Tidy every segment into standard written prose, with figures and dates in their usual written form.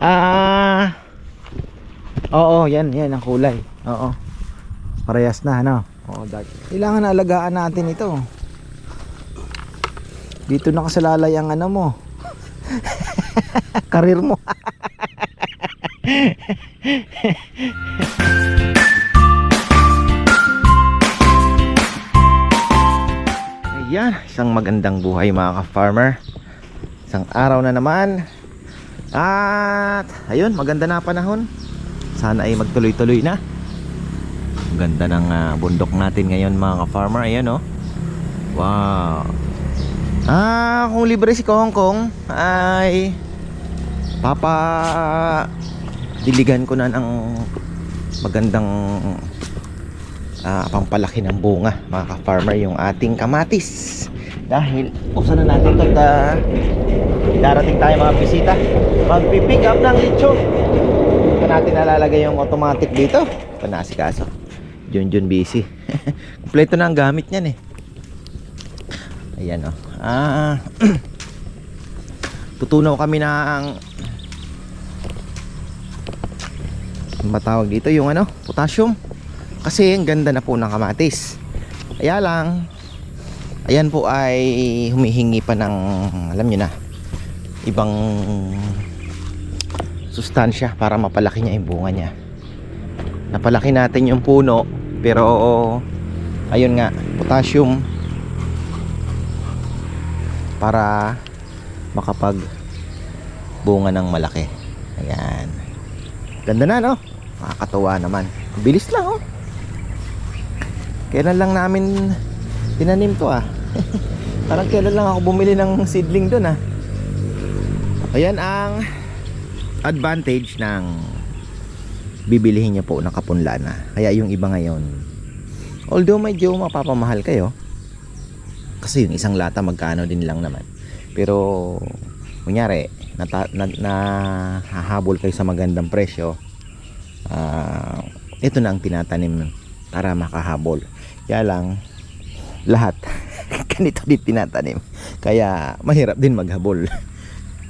Ah, oo, yan ang kulay. Oo. Parehas na, ano? Oo, dark. Kailangan na alagaan natin ito. Dito nakasalalay ang ano mo. Karir mo. Ayan, isang magandang buhay mga ka-farmer. Isang araw na naman. At ayun, maganda na panahon. Sana ay magtuloy-tuloy na. Ganda ng bundok natin ngayon mga ka-farmer. Ayan, oh. Wow. Kung libre si Kongkong ay diligan ko na ng magandang pampalaki ng bunga mga ka-farmer yung ating kamatis. Dahil usan na natin ito at darating tayo mga bisita. Magpipick up ng lechon. Dito natin nalalagay yung automatic dito. Panasikaso Junjun busy. Kompleto na ang gamit niyan eh. Ayan, oh. Tutunaw kami ng matawag dito yung ano, potassium. Kasi ang ganda na po ng kamatis. Kaya lang, ayan po ay humihingi pa ng, alam nyo na, ibang sustansya para mapalaki niya yung bunga niya. Napalaki natin yung puno, pero ayun nga, potassium para makapag bunga ng malaki. Ayan. Ganda na, no? Makakatuwa naman. Bilis lang, oh. Kailan lang namin tinanim to, Parang kailan lang ako bumili ng seedling doon, Ayan ang advantage ng bibilihin niyo po ng kapunlana. Kaya yung iba ngayon, although medyo mapapamahal kayo, kasi yung isang lata magkano din lang naman. Pero kunyari nahahabol kayo sa magandang presyo, ito na ang tinatanim para makahabol. Kaya lang lahat ganito din tinatanim, kaya mahirap din maghabol.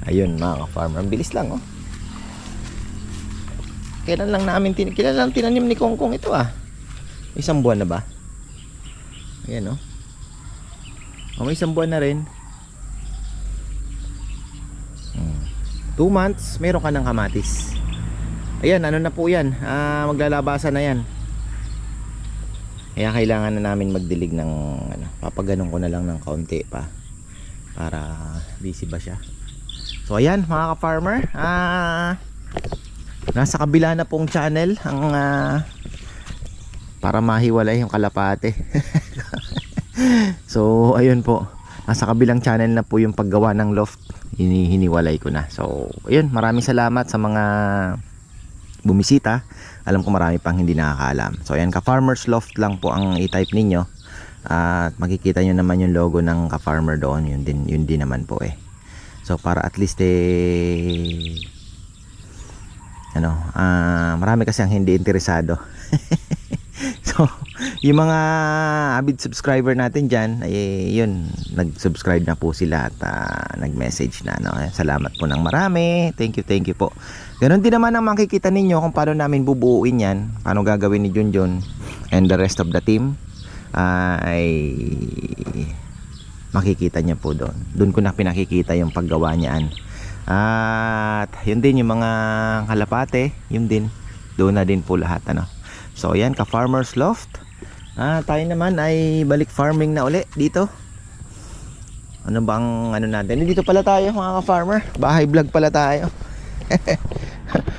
Ayun mga ka-farmer, ang bilis lang, oh. Kailan lang tinanim ni Kongkong ito, isang buwan na ba? Ayan, oh. May isang buwan na rin. 2 months meron ka ng kamatis. Ayan, ano na po yan, maglalabasan na yan. Kaya kailangan na namin magdilig ng papaganon ko na lang ng kaunti pa para busy ba siya. So ayan mga ka-farmer, nasa kabila na pong channel ang para mahiwalay yung kalapate. So ayun po, nasa kabilang channel na po yung paggawa ng loft. Hiniwalay ko na. So ayun, maraming salamat sa mga bumisita. Alam ko marami pang hindi nakakaalam. So ayan, ka-farmer's loft lang po ang i-type ninyo. At makikita nyo naman yung logo ng ka-farmer doon. Yun din naman po eh. So para at least marami kasi ang hindi interesado. So yung mga avid subscriber natin dyan, yun, nag-subscribe na po sila at nag-message na, salamat po ng marami. Thank you po. Ganon din naman ang makikita ninyo kung paano namin bubuuin yan, paano gagawin ni Junjun and the rest of the team, ay makikita niya po doon ko na pinakikita yung paggawa niyan. At yun din yung mga kalapate, yun din, doon na din po lahat, So yan, ka-farmer's loft. Tayo naman ay balik farming na uli dito. Ano bang natin? Dito pala tayo mga ka-farmer. Bahay vlog pala tayo.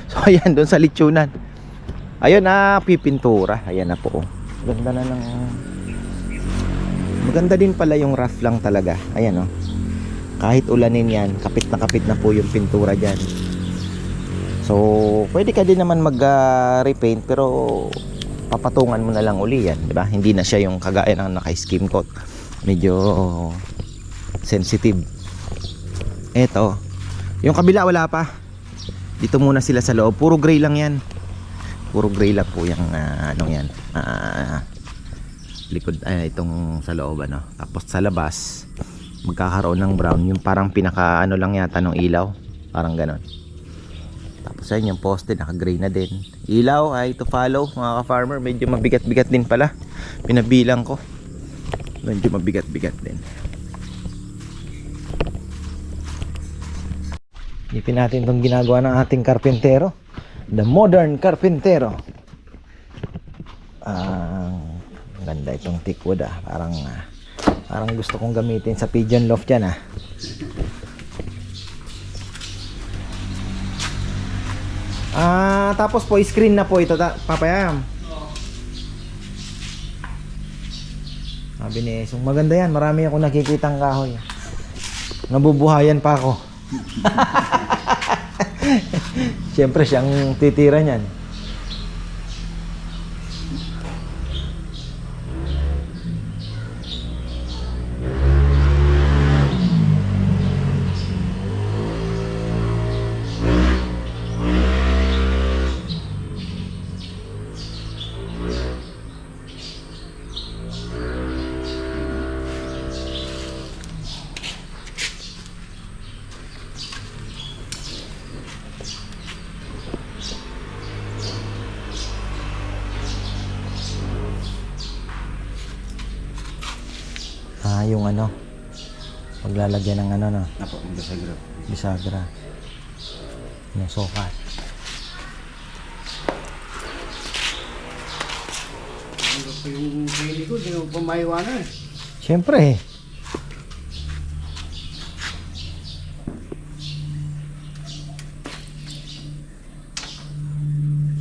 So ayan, doon sa lechonan. Ayun, pipintura. Ayan na po. Ganda na ng... Maganda din pala yung rough lang talaga. Ayan, kahit ulanin yan, kapit na po yung pintura dyan. So pwede ka din naman mag-repaint, pero papatungan mo na lang uli yan, diba? Hindi na siya yung kagaya ng naka-skim coat. Medyo sensitive. Eto, yung kabila wala pa. Dito muna sila sa loob. Puro gray lang yan. Puro gray lang po yung yan. Likod, itong sa loob, Tapos sa labas magkakaroon ng brown, yung parang pinaka lang yata ng ilaw, parang ganon. Tapos ayun yung poste, naka-gray na din. Ilaw ay to follow mga ka-farmer. Medyo mabigat-bigat din pala. Pinabilang ko. Medyo mabigat-bigat din. Ipin natin itong ginagawa ng ating karpintero. The modern karpintero. Ganda itong teakwood Parang gusto kong gamitin sa pigeon loft yan Tapos po screen na po ito papayam. Sabi ni Esong, maganda yan, marami ako nakikitang kahoy. Nabubuhayan pa ako. Siyempre siyang titira niyan. Yung paglalagyan ng Apo, bisagra. bisagra. Yung sokat. Yung training ko, hindi ko pamaiwanan Siyempre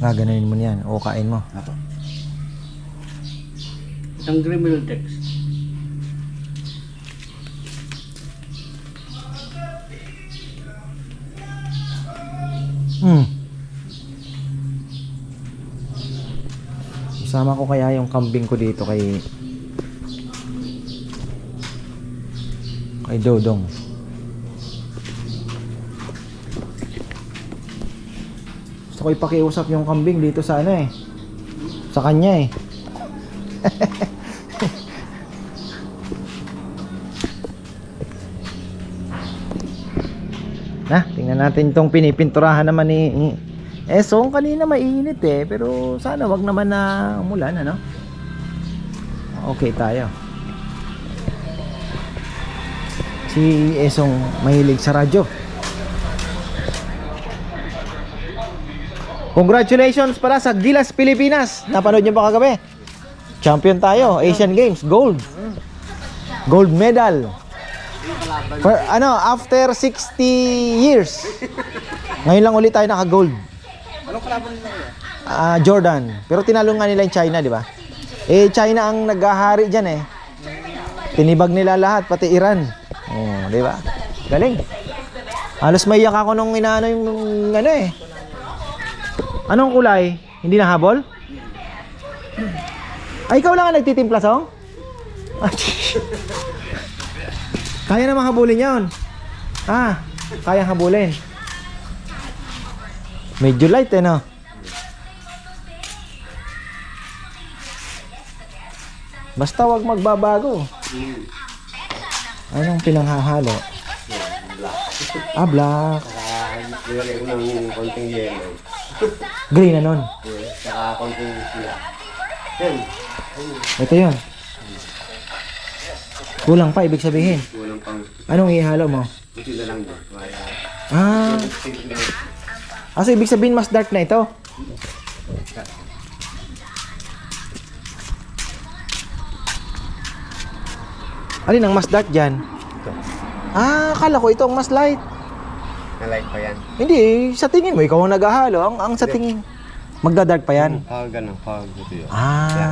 gaganunin mo yan o kain mo. Apo. Isang Grimiltex. Isama ko kaya yung kambing ko dito kay Dodong. Gusto ko ipakiusap yung kambing dito sa sa kanya tingnan natin itong pinipinturahan naman ni Esong. Kanina mainit pero sana wag naman na umulan okay tayo. Si Esong mahilig sa radyo. Congratulations pala sa Gilas Pilipinas. Napanood niyo ba kagabi? Champion tayo, Asian Games, gold medal. After 60 years. Ngayon lang ulit tayo naka-gold. Anong kalaban nila kaya? Jordan. Pero tinalo nga nila yung China, di ba? China ang naghahari diyan Tinibag nila lahat, pati Iran. Di ba? Galing. Halos maiyak ako nung inaano yung Anong kulay? Hindi nahabol? Ikaw lang ang nagtitimpla, Song? Kaya namang habulin yun. Kaya habulin. Medyo light no? Basta wag magbabago. Anong pinanghahalo? Black. Nilagay ko ng konting yellow. Green na nun. Saka konting sila. Ito yun. Kulang pa, ibig sabihin. Kulang pang Anong ihalo mo? ito na lang ba? So ibig sabihin mas dark na ito? Alin ang mas dark dyan? Ito. Akala ko ito ang mas light. Na-light pa yan. Hindi, sa tingin mo, ikaw ang naghahalo. Ang sa tingin, magda-dark pa yan. Ganun. Ito yun.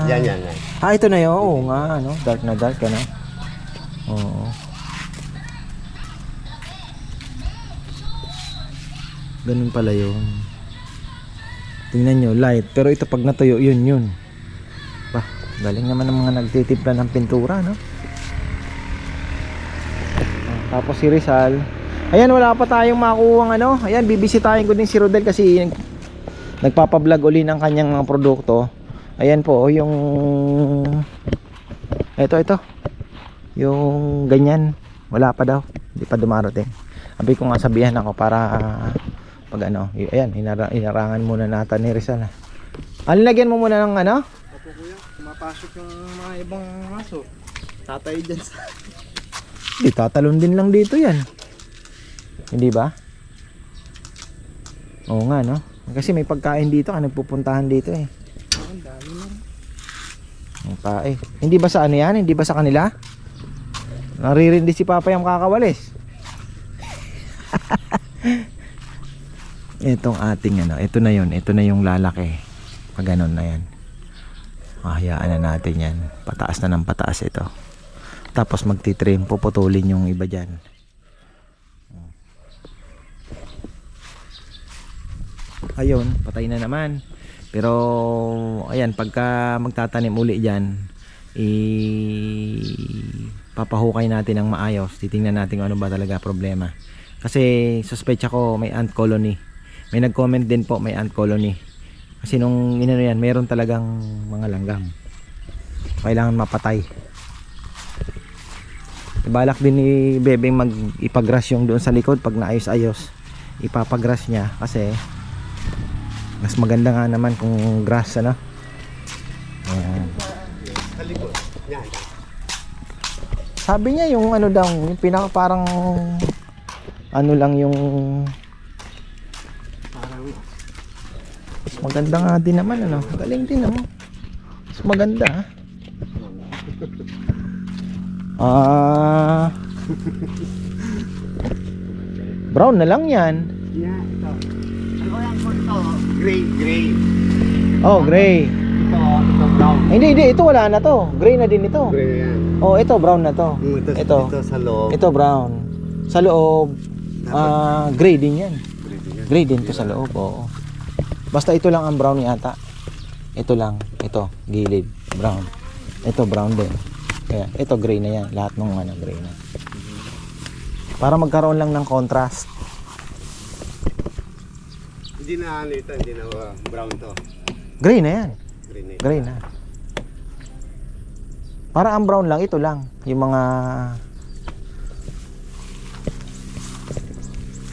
Yan. Ito na yun. Oo nga, dark na dark, Oo. Ganun pala yun. Tingnan nyo, light. Pero ito pag natuyo, yun. Galing naman ng mga nagtitimpla ng pintura, Tapos si Rizal. Ayan, wala pa tayong makuha Ayan, bibisitahin ko din si Rodel kasi nagpapablog uli ng kanyang mga produkto. Ayan po, yung ito. Yung ganyan, wala pa daw. Hindi pa dumarating. Sabi ko nga sabihan ako para Pag ano, ayan, inarangan muna natin ni Rizal. Lagyan mo muna ng ano? Opo kuya, pumapasok yung mga ibang aso. Tatay dyan sa... Di, tatalon din lang dito yan. Hindi ba? Oo nga, no? Kasi may pagkain dito, nagpupuntahan dito eh. Ang dami na. Ang tae. Hindi ba sa ano yan? Hindi ba sa kanila? Naririndi si Papa yung kakawalis. Itong ating ano, ito na yun. Ito na yung lalaki. Pag ganun na yan. Hayaan na natin yan. Pataas na ng pataas ito. Tapos magtitrim, puputulin yung iba dyan. Ayun, patay na naman. Pero ayan, pagka magtatanim uli dyan, papahukay natin ng maayos. Titingnan natin kung ano ba talaga problema. Kasi suspecha ko may ant colony. May nag-comment din po may ant colony. Kasi nung inano yan, mayroon talagang mga langgam. Kailangan mapatay. Ibalak din ni Bebeng ipagras yung doon sa likod pag naayos-ayos. Ipapagras niya kasi mas maganda nga naman kung grass, ano? Ayan. Sa likod. Yan. Sabi niya yung ano daw, yung pinaka parang ano lang yung Parang mas maganda nga din naman, ano? Galing din naman. Mas maganda, ha? Brown na lang yan. yan, ito. Ano yan po ito? Gray. Oh, gray. Ito brown. Hindi, ito wala na to. Gray na din ito. Gray yan. Oh, ito brown na to. Ito sa loob. Ito brown. Sa loob, gray din yan. Gray din yan. Gray din to sa loob, oo. Basta ito lang ang brown yata. Ito lang, ito, gilid, brown. Ito brown din. Kaya ito gray na yan, lahat ng ano gray na. Para magkaroon lang ng contrast. Hindi na ano ito, hindi na brown to. Gray na yan, Gray na. gray na. Para ang brown lang, ito lang, yung mga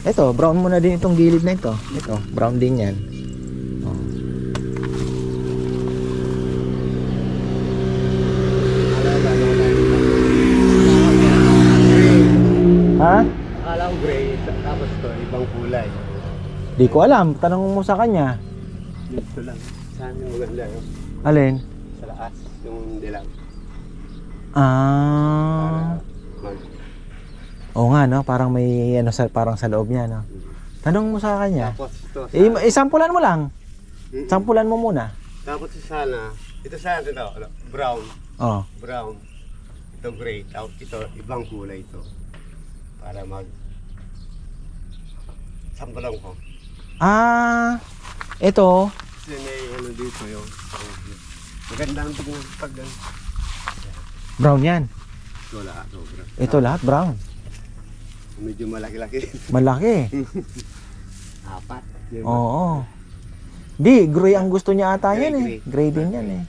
ito, brown muna din itong gilid na ito. Ito, brown din yan. Oh. Ha? Akala ko gray, tapos to, ibang kulay. Di ko alam, tanong mo sa kanya. Dito lang. Saan yung maganda yun? Alin? Sa lakas, yung dilag. Ah. Mag... Oo nga, no? Parang may ano parang sa loob niya, no? Tanong mo sa kanya. Tapos ito, Sampulan mo lang. Sampulan mo muna. tapos sana, ito sana ito, brown. Oh. Brown. Ito gray. Tapos ito, ibang kulay ito. Para mag... Sampalan ko. Ah, ito. Kasi may ano dito yung... Magandang tingnan pag... Brown yan. Ito lahat, brown. Ito lahat brown. Medyo malaki-laki. Malaki. Apat. Diba? Oo. Di, gray ang gusto niya ata Gray, yan eh. gray. Gray din yan eh.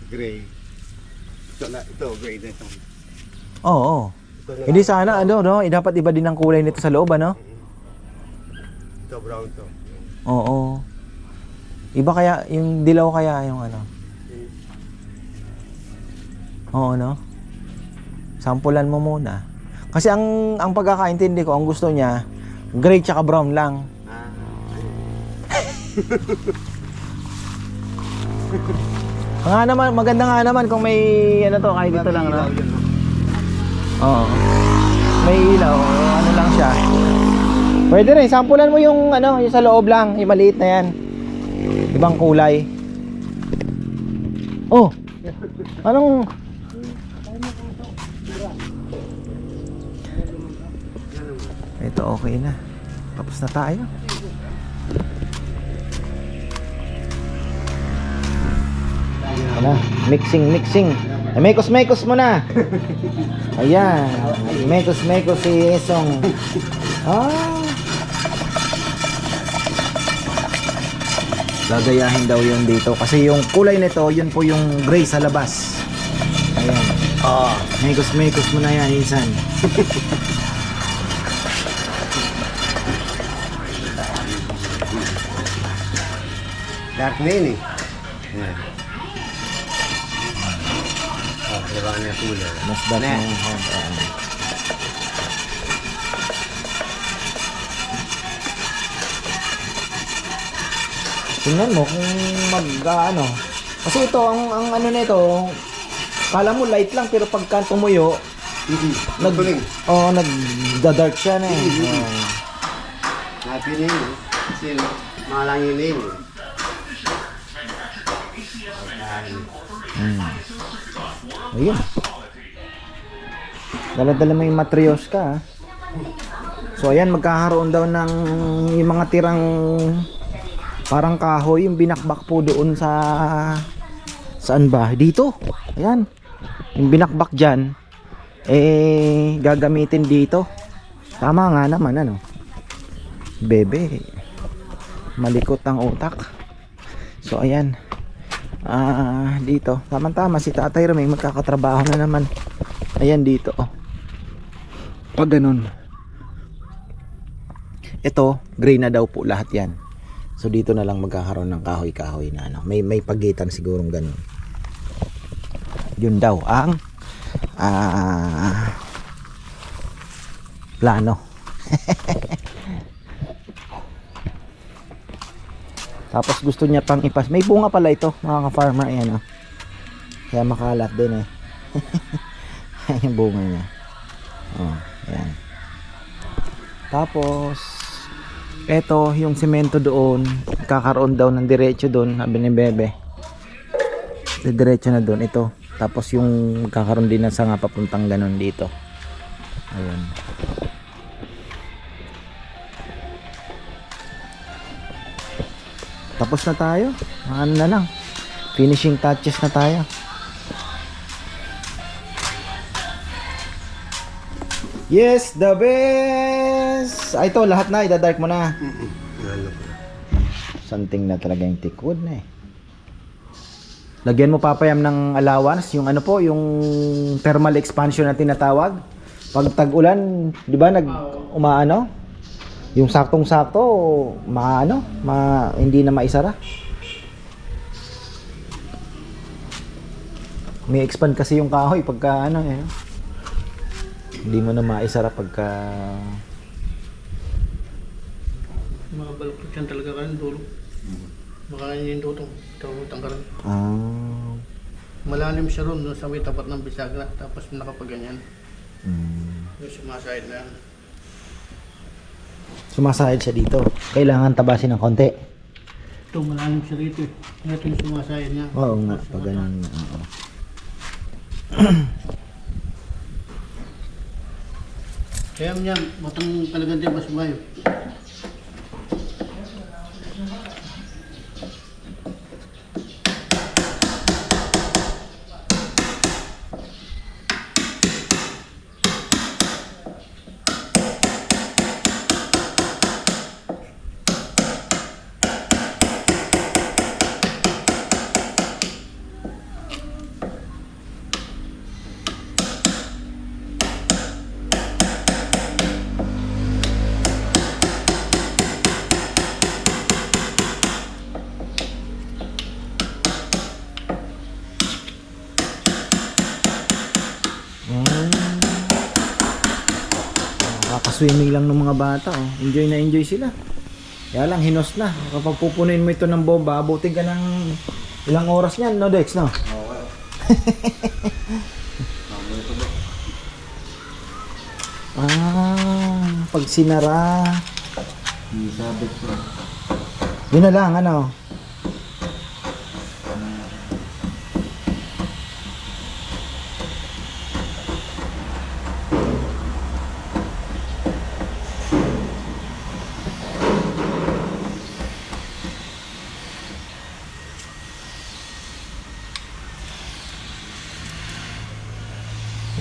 Gray. Ito, gray na ito. Oo. Ito na Hindi lang. sana ano, no? Dapat iba din ang kulay nito sa loob, ano? Ito, brown to. Oo. Iba kaya, yung dilaw kaya yung ano? Oo, no? Sampulan mo muna. Kasi ang pagkakaintindi ko, ang gusto niya, gray tsaka brown lang. Nga naman, maganda nga naman kung may ano to, kahit dito lang, no? Oo. May ilaw, ano lang siya. Pwede rin, sampulan mo yung ano, yung sa loob lang, yung maliit na yan. Ibang kulay. Oh. Anong ito okay na. Tapos na tayo. Ano? Mixing. Mekos mo na. Ayan. Mekos si Esong. Gagayahin daw yun dito. Kasi yung kulay nito, yun po yung gray sa labas. Ayan. Mekos mo na yan, insan. Start na yun eh. Yan. Oh, diba na kulay? Mas dati Na. ng tingnan mo kung ano. Kasi ito, ang ano nito, kala mo light lang pero pagka tumuyo, Nagtuling. nagda-dark siya na eh. Napili yun. Kasi malangin na yun. Ayun. Dala-dala mo yung matryoshka. So ayan, magkakaroon daw ng yung mga tirang parang kahoy, yung binakbak po doon sa saan ba? Dito. Ayan. Yung binakbak dyan gagamitin dito. Tama nga naman ano. Bebe. Malikot ang utak. So ayan. Dito. Tama-tama si Tatay Ramay magkakatrabaho na naman. Ayan dito oh. Pag ganun. Ito, gray na daw po lahat yan. So dito na lang magkakaroon ng kahoy-kahoy na ano. May pagitan sigurong ganun. Yun daw ang plano. Tapos gusto niya pang ipas. May bunga pala ito, mga ka-farmer. Ayan oh. Kaya makalat din eh. Yung bunga niya. Oh, ayan. Tapos eto, yung semento doon, kakaroon daw ng diretso doon, sabi ni Bebe. Diretso na doon ito. Tapos yung kakaroon din ng sanga papuntang ganun dito. Ayun. Tapos na tayo. Ano na lang. Finishing touches na tayo. Yes, the best! Ito, lahat na. Ida-dark mo na. Something na talaga yung tikwood na eh. Lagyan mo papayam ng allowance, yung ano po, yung thermal expansion na tinatawag. Pag tag-ulan, di ba umaano? Yung saktong-sakto, hindi na maisara. May expand kasi yung kahoy pagka ano eh. Hindi mo na maisara pagka Mga baluktot yan talaga kanin dulo. Makain yung dutong. Tawutang karan. Malalim siya ron sa may tapat ng bisagra. Tapos nakapaganyan. Yung sumasahid na yan. Sumasahid siya dito. Kailangan tabasin ng konti. Ito malalim siya rito eh. Ito yung sumasahid niya. Oo nga, pag ganun. Oo. Kaya niya, matang talagang di mas mayo. Nakaka-swimming lang ng mga bata oh. Enjoy na enjoy sila. Kaya lang hinos na. Kapag pupunuin mo ito ng bomba, abutin ka ng ilang oras niyan, no Dex, no? Okay. Pag sinara. Sabit ko. Yun na lang, ano?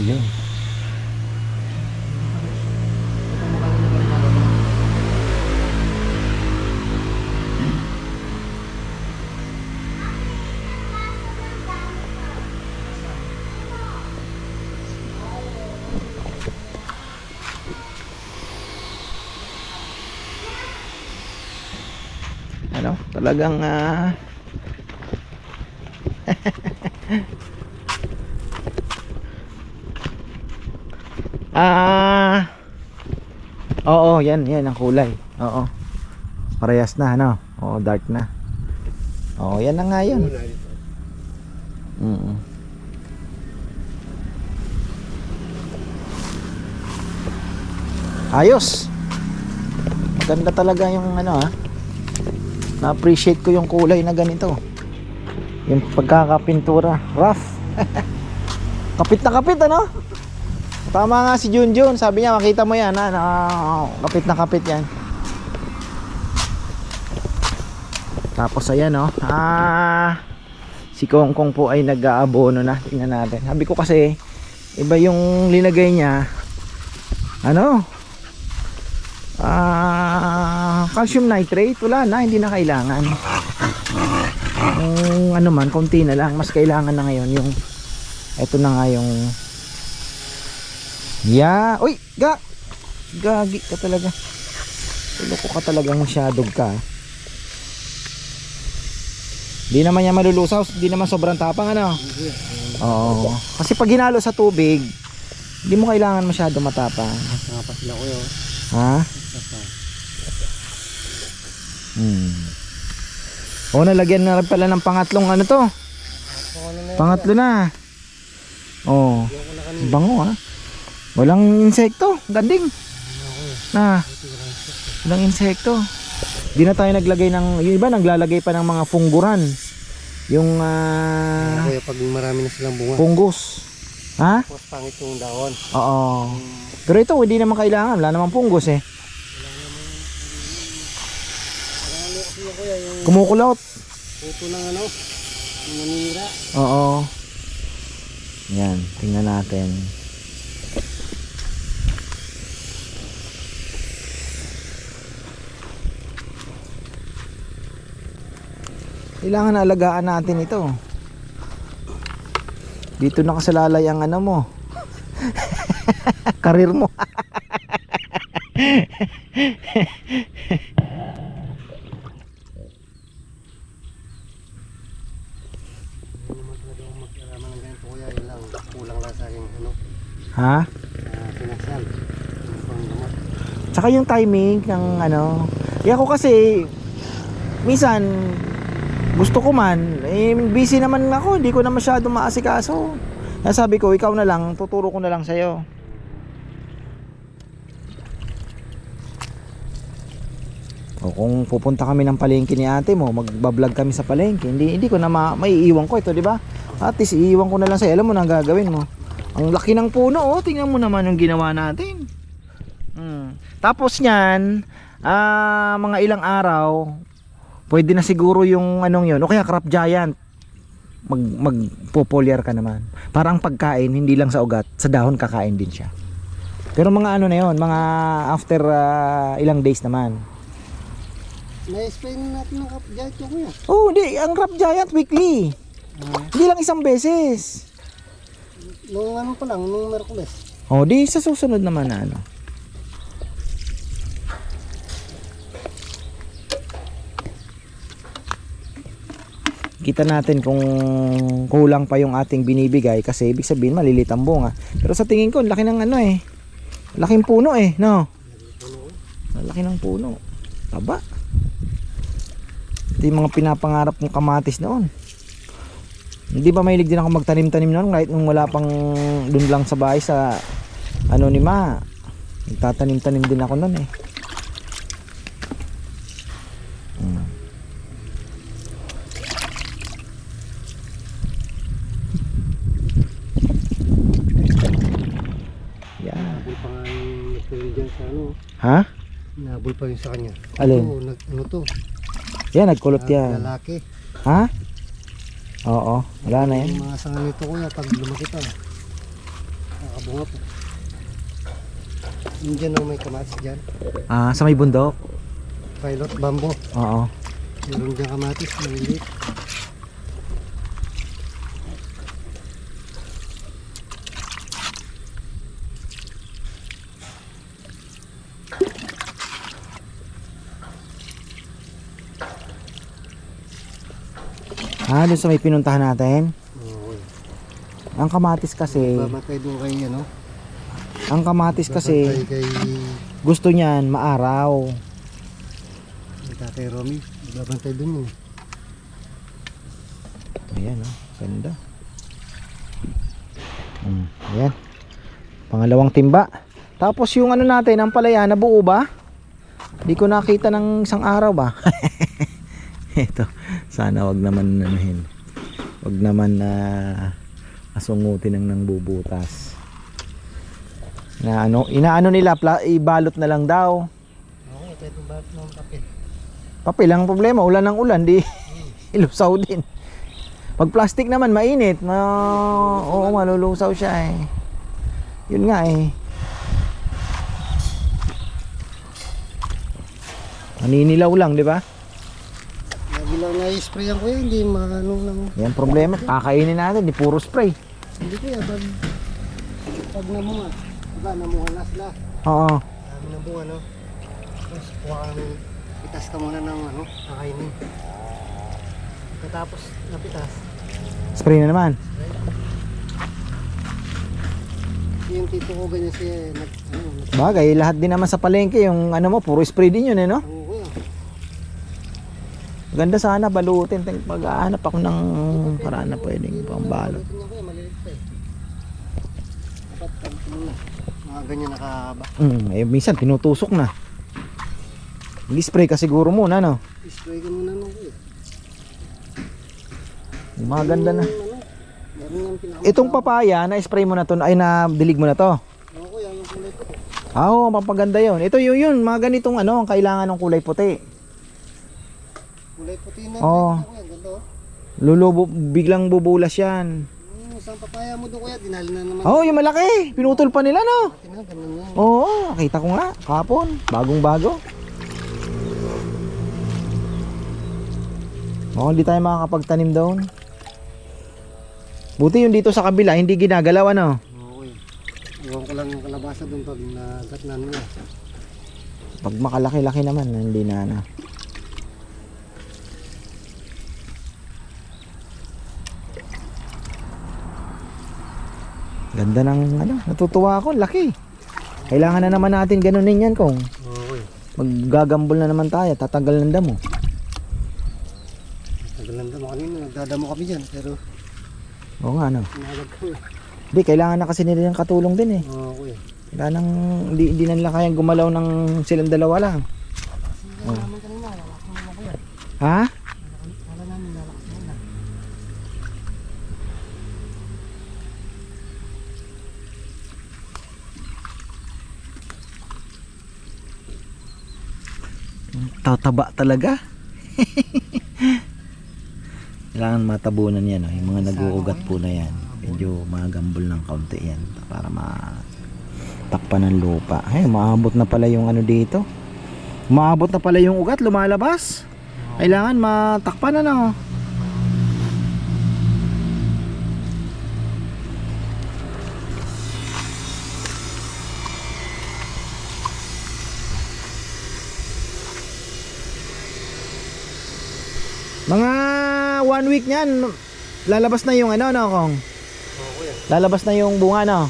Ayun. Ano, talagang Oo, yan ang kulay. Oo. Parehas na, ano? Oo, dark na. Oo, yan na nga yun. Una dito. Ayos. Maganda talaga yung ano, ha. Na-appreciate ko yung kulay na ganito. Yung pagkakapintura, rough. Kapit na kapit, ano? Tama nga si Junjun, sabi niya makita mo yan, kapit na kapit yan. Tapos ayan, oh. Si Kongkong po ay nag-aabono na. Tingnan natin. Sabi ko kasi iba yung linagay niya. Ano? Calcium nitrate, wala na, hindi na kailangan. Yung ano man, konti na lang. Mas kailangan na ngayon yung eto na nga yung uy, gagi ka talaga. Tuloko ka talagang masyadog ka. Di naman yan malulusaw, di naman sobrang tapang, ano? Oo. Kasi pag hinalo sa tubig, hindi mo kailangan masyado matapang. Nakapas sila ko yun. Ha? O, nalagyan na rin pala ng pangatlong ano to. Pangatlo na. Oh, bango, ha. Walang insekto, ganding. Walang insekto. Di na tayo naglagay ng, yung iba naglalagay pa ng mga fungguran. Yung Kuya, pag marami na silang bunga. fungus. Ha? Mas pangit yung dahon. Oo. Pero ito hindi naman kailangan, wala namang fungus eh. Kumukulot. Puto ng ano, nanira. Oo. Yan, tingnan natin. Kailangan na alagaan natin ito. Dito nakasalalay ang ano mo. Karir mo. Kulang lang sa aking ano, Ha? pinasal. Tsaka yung timing ng ano. Ako kasi minsan gusto ko man, busy naman ako, hindi ko na masyado maasikaso. Kaya sabi ko, ikaw na lang, tuturo ko na lang sa'yo. O kung pupunta kami ng palengke ni ate mo, magbablog kami sa palengke, hindi ko na maiiwan ko ito, di ba? At least iiwan ko na lang sa'yo, alam mo na ang gagawin mo. Ang laki ng puno, oh, tingnan mo naman yung ginawa natin. Tapos niyan, mga ilang araw, pwede na siguro yung anong yun, o kaya crop giant. Magpo-foliar ka naman. Para ang pagkain, hindi lang sa ugat, sa dahon kakain din siya. Pero mga ano na yun, mga after ilang days naman. Na-spray natin ng crop giant yung kuya. Oh, hindi, ang crop giant weekly. Hindi lang isang beses. Nung ano pa lang, nung Merkules. Oh, di sa susunod naman na ano. Kita natin kung kulang pa yung ating binibigay kasi ibig sabihin malilit ang bunga. Pero sa tingin ko, laki ng ano eh. Laking puno eh, no? Laki ng puno. Taba. Ito yung mga pinapangarap kong kamatis noon. Hindi ba mahilig din ako magtanim-tanim noon kahit nung wala pang dun lang sa bahay sa ano ni Ma. Nagtatanim-tanim din ako noon eh. Nabul pa nga yung nagpili dyan sa ano. Ha? Nabul pa yung sa kanya. Alin? Ito, ano to? Yan, nagkulot yan. Lalaki. Ha? Oo, wala na yan. Yung mga sanga nito kuya, pag lumaki pa. Nakabunga pa. Yung dyan may kamatis dyan. Sa may bundok? Pilot bamboo. Oo. Meron dyan kamatis, malilit. dun sa may pinuntahan natin? Oo. Ang kamatis kasi, Bamatay doon kay ano? ang kamatis kasi, Bamatay kay gusto niyan maaraw. Tatay Romy. Babantay doon Ayan, oh, ganda. Ayan. Pangalawang timba. Tapos yung ano natin, ang palaya, nabuo ba? Di ko nakita ng isang araw ba? Ito, sana wag naman nahin. Wag naman na asungutin ng nang bubutas. Na ano, inaano nila, ibalot na lang daw. Oo, ito balot ng papel. Papel ang problema, ulan ng ulan, di ilusaw din. Pag plastic naman, mainit. Oo, malulusaw siya eh. Yun nga eh. Maninilaw lang, di ba? Lagi lang na-sprayan ko yan, hindi maano lang. Yan problema, kakainin natin, di puro spray. Hindi kaya pag namunga, diba namunga na sila. Oo. Dami na bunga, no? Tapos kuha ka ng, pitas ka muna ng ano, kakainin. Tapos napitas, Spray na naman. yung tito ko ganyan siya, Bagay, lahat din naman sa palengke, yung ano mo, puro spray din yun eh, no? oo kuya. Ganda sana balutin. Pag-aanap ako ng paraan na pwedeng pambalot. Ito niya kuya, malilit pa eh. Dapat pag mga ganyan nakahaba. Eh, minsan tinutusok na. Hindi spray ka siguro muna, no? Spray ka muna nung kuya. Maganda na. Meron yung pinaka. Itong papaya, na-spray mo na to, ay na-dilig mo na to. Oo kuya, yung kulay ko. Oo, mapaganda yun. Ito yun, mga ganitong ano, ang kailangan ng kulay puti. Kulay puti na. Oo. Kuya, ganda oh. Biglang bubulas yan. Isang papaya mo doon kuya, dinali na naman. Oo, yung malaki. Pinutol pa nila, no? Tingnan, ganun yan. Oo, nakita ko nga. Kapon, bagong-bago. Oo, hindi tayo makakapagtanim doon. Buti yung dito sa kabila, hindi ginagalaw, ano? Oo kuya. Iwan ko lang yung kalabasa doon pag nagatnan mo na. Pag makalaki-laki naman, hindi na, ano. Ganda ng, ano, natutuwa ako, laki. Kailangan na naman natin ganunin yan kung Oo kuya. maggagambol na naman tayo, tatagal ng damo. Naglalanda mo kanina, nagdadamo kami dyan, pero Oo nga, ano. nagag ko eh. Hindi, kailangan na kasi nila ng katulong din eh. Oo kuya. Kailangan, hindi na nila kayang gumalaw ng silang dalawa lang. Wala naman kanina, lalaki mo na kuya. Ha? Wala namin, lalaki mo na. Tataba talaga. Kailangan matabunan yan, yung mga nag-uugat po na yan. Medyo magambol ng kaunti yan para matakpan ng lupa. Ay, maabot na pala yung ano dito. Maabot na pala yung ugat, lumalabas. Kailangan matakpan na, no? Mga 1 week niyan, lalabas na yung ano, no, Kong? Oo kuya. Lalabas na yung bunga, no?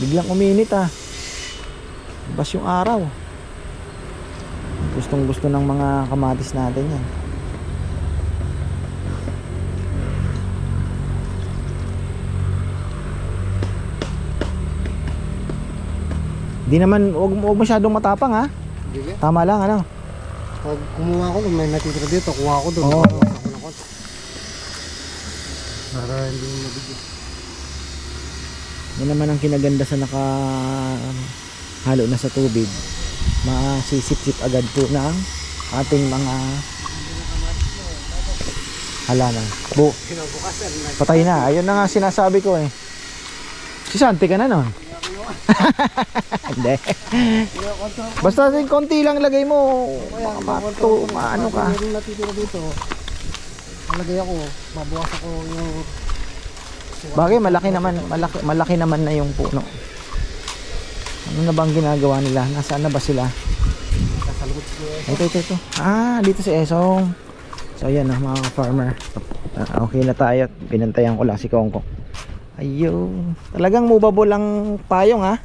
Biglang uminit, ah. Labas yung araw. Gustong gusto ng mga kamatis natin yan. Di naman, huwag masyadong matapang, ha? Hindi kaya. Tama lang, ano? Pag kumuha ko, kung may natitira dito, kuha ko doon. Oo. Ako na konti. Para hindi mabigyan. Yan naman ang kinaganda sa halo na sa tubig. Masisip-sip agad po na ang ating mga halaman. Kinabukasan. Patay na. Ayun na nga sinasabi ko eh. Si Santi ka na nun. Hindi. Basta yung konti lang lagay mo. Maano ka. Kung natitira dito, malagay ako, mabukas ako yung... Bagay malaki naman na yung puno. Ano na bang ginagawa nila? Nasaan na ba sila? Kasalubot Ito. Dito si Esong. So ayan na mga ka-farmer. Okay na tayo. Pinantayan ko lang si Kongkong. Ayun. Talagang movable ang payong ha.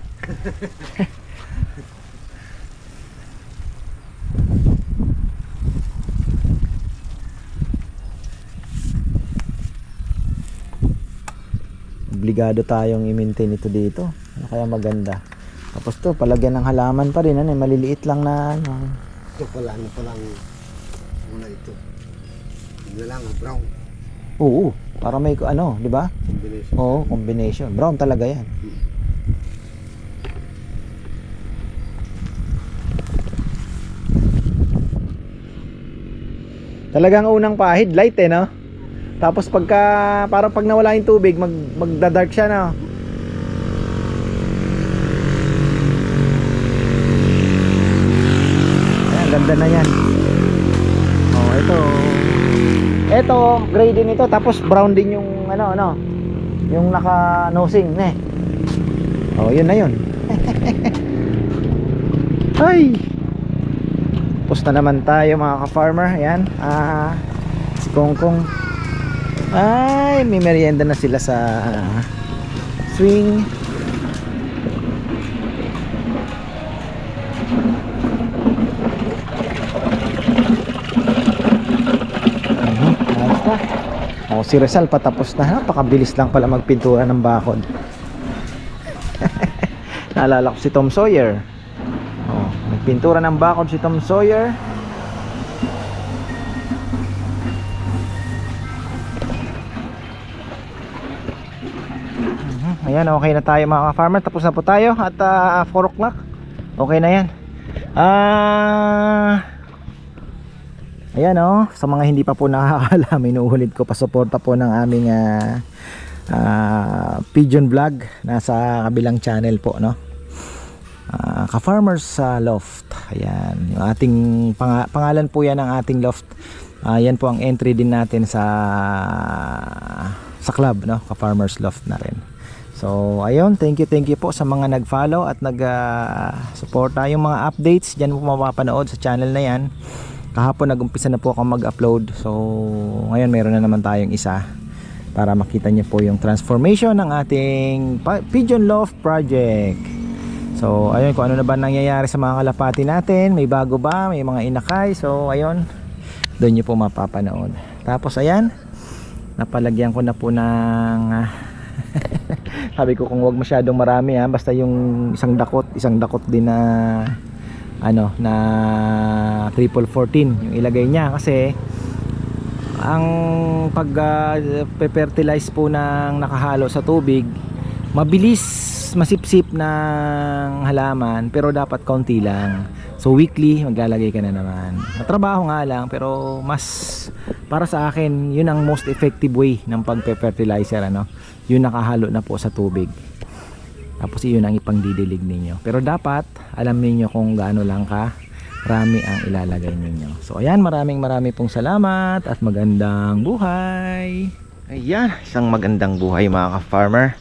Obligado tayong i-maintain ito dito. Ano kaya maganda. Tapos to, palagyan ng halaman pa rin. Ano, maliliit lang na ano. Ito pala, ano palang muna ito. Ano lang, brown Oo, para may ano, di ba? combination. Oo, combination. Brown talaga yan. Talagang unang pahid, light eh, no? Tapos parang pag nawala yung tubig, magda-dark siya, no? Ayan, ganda na yan. Oh, ito, gray din ito, tapos brown din yung ano, yung naka-nosing, ne? Oh, yun na yun. Ay! Tapos na naman tayo mga ka-farmer. Ayan, si Kongkong. Ay, may merienda na sila sa swing. Oh, si Rizal patapos na. Napakabilis lang pala magpintura ng bakod. Naalala ko si Tom Sawyer. Oh, nagpintura ng bakod si Tom Sawyer. Ayan, okay na tayo mga ka-farmer. Tapos na po tayo at 4 o'clock. Okay na yan. Ayan sa mga hindi pa po nakakaalam, inuulit ko pa, suporta po ng aming pigeon vlog. Nasa kabilang channel po, no? Ka-Farmers Loft. Ayan, yung ating pangalan po yan ng ating loft. Yan po ang entry din natin sa club, no? Ka-Farmers Loft na rin. So ayun, thank you po sa mga nag-follow at nag-suporta. Yung mga updates dyan po mapapanood sa channel na yan. Kahapon nag-umpisa na po ako mag-upload. So ngayon meron na naman tayong isa para makita niyo po yung transformation ng ating Pigeon Loft project. So ayun, kung ano na ba nangyayari sa mga kalapati natin, may bago ba, may mga inakay. So ayun, doon niyo po mapapanood. Tapos ayan, napalagyan ko na po ng sabi ko kung wag masyadong marami basta yung isang dakot din na na triple 14 yung ilagay niya, kasi ang pag-fertilize po ng nakahalo sa tubig, mabilis masipsip ng halaman, pero dapat kaunti lang. So weekly maglalagay ka na naman. Matrabaho nga lang, pero mas para sa akin yun ang most effective way ng pag-fertilizer, yun nakahalo na po sa tubig. Tapos yun ang ipangdidilig ninyo. Pero dapat alam niyo kung gaano lang rami ang ilalagay ninyo. So ayan, marami pong salamat at magandang buhay. Ayan, isang magandang buhay mga ka-farmer.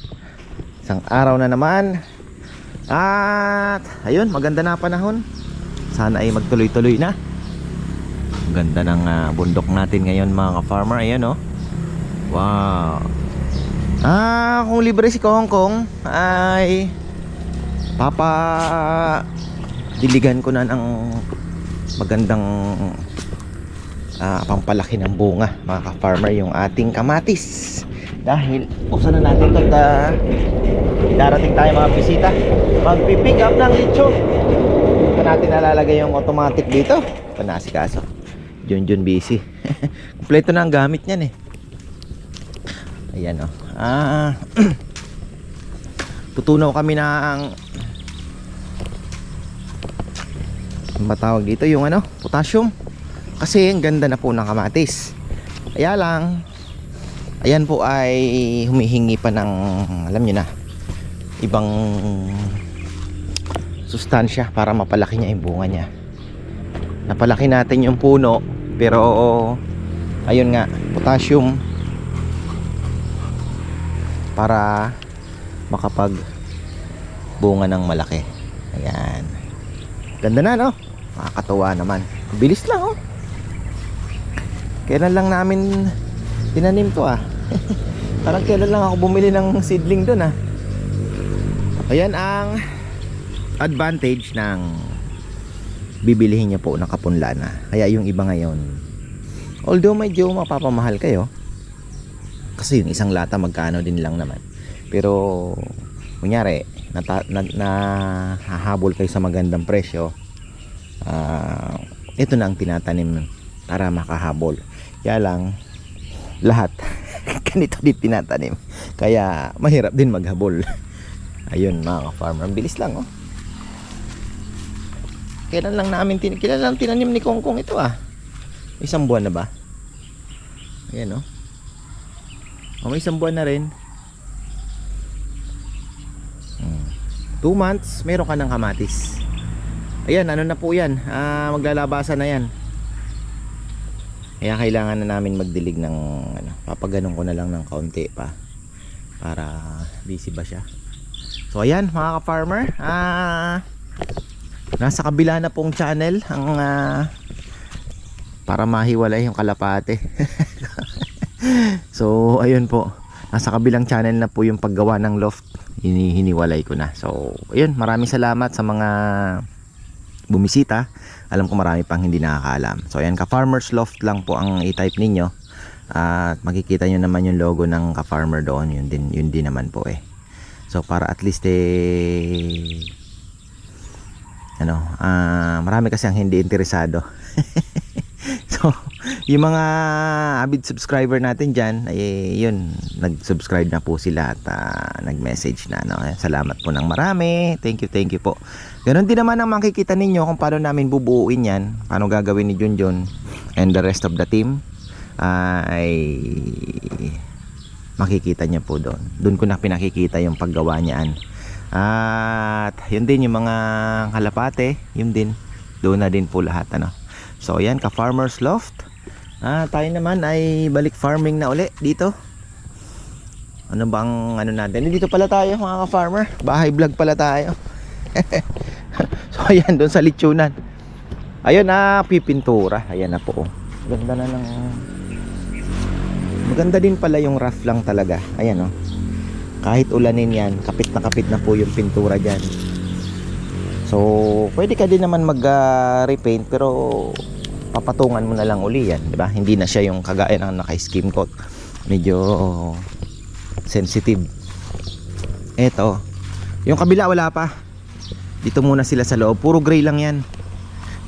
Isang araw na naman. At ayun, maganda na panahon. Sana ay magtuloy-tuloy na. Ganda ng bundok natin ngayon mga ka-farmer. Ayan wow. Kung libre si Kongkong ay diligan ko na ng magandang pampalaki ng bunga mga ka-farmer yung ating kamatis. Dahil buksan na natin ito at darating tayo mga bisita, magpipick up ng lechon. Pa natin nalalagay yung automatic dito, panasikaso. Junjun busy. Kompleto na ang gamit niyan Ayan tutunaw kami ng matawag dito yung potassium, kasi ang ganda na po ng kamatis. Kaya lang ayan po ay humihingi pa ng alam nyo na ibang sustansya para mapalaki niya yung bunga niya. Napalaki natin yung puno, pero ayun nga, potassium para makapag bunga ng malaki. Ayan, ganda na Nakakatuwa naman. Bilis lang oh. Kailan lang namin tinanim to ah. Parang kailan lang ako bumili ng seedling doon ah. Ayan ang advantage ng bibilihin niyo po ng kapunlana. Kaya yung iba ngayon, although medyo mapapamahal kayo, kasi yung isang lata magkano din lang naman. Pero kunyari nahahabol kayo sa magandang presyo, ito na ang tinatanim para makahabol. Kaya lang lahat ganito din tinatanim, kaya mahirap din maghabol. Ayun mga ka-farmer, ang bilis lang oh. Kailan lang tinanim ni Kongkong ito ah. Isang buwan na ba? Ayan oh. May isang buwan na rin. 2 months, meron ka ng kamatis. Ayan, ano na po yan, maglalabasan na yan. Kaya kailangan na namin magdilig ng papaganon ko na lang ng kaunti pa para busy ba siya. So ayan mga ka-farmer, nasa kabila na pong channel ang para mahiwalay yung kalapate. So ayun po, nasa kabilang channel na po yung paggawa ng loft. Hiniwalay ko na. So ayun, maraming salamat sa mga bumisita. Alam ko marami pang hindi nakakaalam. So ayan, ka-farmers loft lang po ang i-type ninyo. At makikita nyo naman yung logo ng ka-farmer doon. Yun din naman po eh. So para at least marami kasi ang hindi interesado. So yung mga avid subscriber natin dyan, yun, nag-subscribe na po sila at nag-message na. Salamat po ng marami. Thank you po. Ganon din naman ang makikita ninyo kung paano namin bubuuin yan, paano gagawin ni Junjun and the rest of the team, ay makikita niya po doon. Doon ko na pinakikita yung paggawa niyaan. At yun din yung mga kalapate, yun din, doon na din po lahat So yan, ka-farmers loft. Tayo naman ay balik farming na uli dito. Ano bang natin? Dito pala tayo mga ka-farmer. Bahay vlog pala tayo. So ayan, doon sa litsunan. Ayun pipintura. Ayan na po. Ganda na ng... Maganda din pala yung rough lang talaga. Ayan kahit ulanin yan, kapit na po yung pintura dyan. So pwede ka din naman mag-repaint, pero papatungan mo na lang uli yan, di ba? Hindi na siya yung kagaya ng naka-skim coat. Medyo sensitive. Eto, yung kabila wala pa. Dito muna sila sa loob. Puro gray lang yan.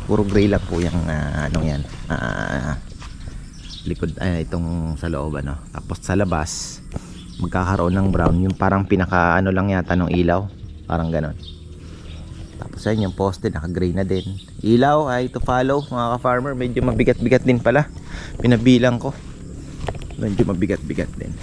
Puro gray lang po yung likod, itong sa loob Tapos sa labas magkakaroon ng brown, yung parang pinaka lang yata ng ilaw, parang ganon. Tapos ayun, yung poste naka gray na din. Ilaw ay to follow mga ka-farmer. Medyo mabigat-bigat din pala, pinabilang ko. Medyo mabigat-bigat din.